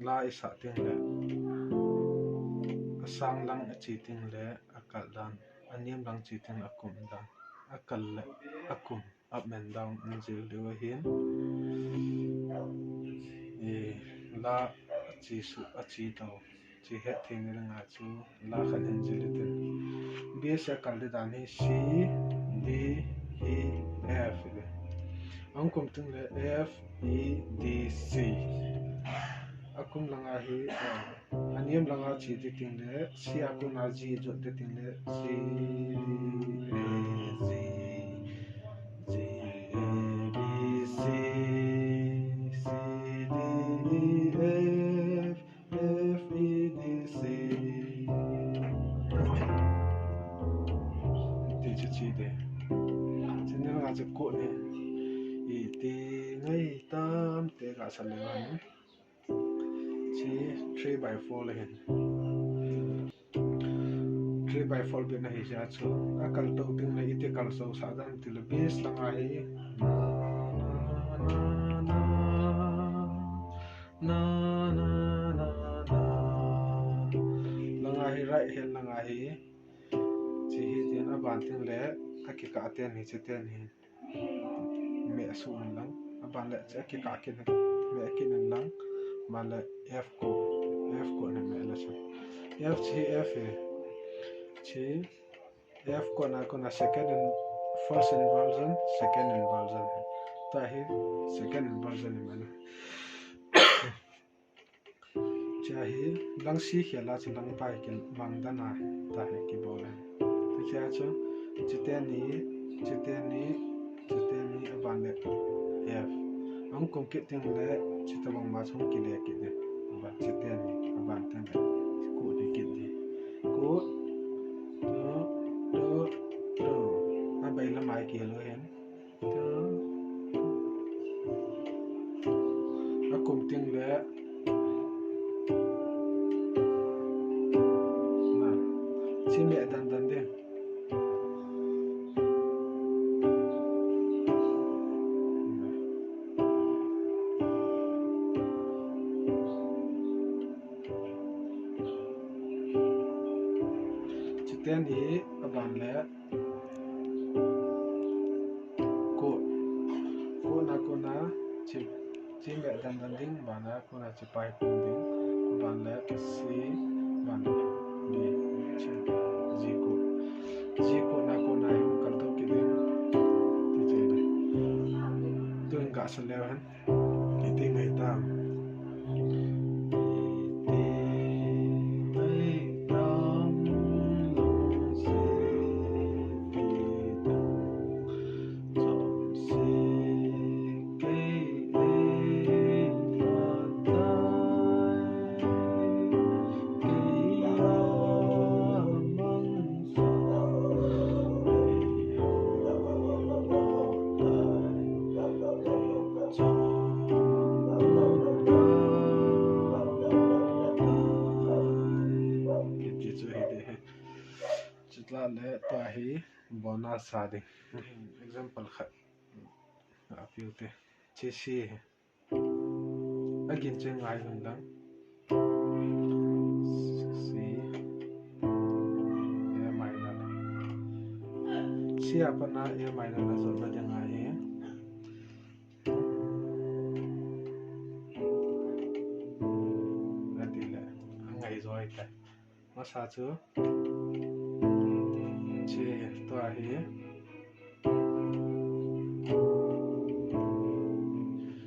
la isa ting le asang lang chi ting le akal dan aniam lang chi ting akum dan akal le akum up and down injil dewa hin la chi su achi to chi het thing ni nga chu la khan injil ten bs akal de dan hi c d e f le angkum ting le f e d c akum langa hi aniam langa chi ti ting le c akum na g jo te ting le c d e z g a b c c d e f f e d c ti chi de sin langa che ko ne i ti ngai tam te ga sa le han chi 3/4 le hen 3/4 bin na hi ja chu akal to ting le ite kal so sa dan til bis langa hi na langa hi right hen langa hi chi hi ten aban ting le aki ka ten hi che ten hi me su lang aban le che aki ka kin me aki nan lang ma le f ko na me la cha f chi f chi f ko na second and first inversion second inversion ta hi second inversion ni man cha hi lang si khela chi lang pai kin mang da na ta hi ki bol ta cha cho chiten ni aban le f ang kom ke ting le chitabang ma chong ki le ki de ba chiten ni aban tan le ku de ki de ku do abai la mai ki lo hen akum ting le na chi me dan de chiten hi aban le ko na chi me dan ding ba na ko na chi pai ko ding ban le c ban le b chi g ko na hu kal to ki ding ti che le tuin ga sa le han ki ti ngai ta chitla le ta hi bona sa de example khat a fiu te chi si again chen ngai hun dang si e minor si apa na e minor na so na jang ai na ti le ngai rồi ta ma sa chu chi to hi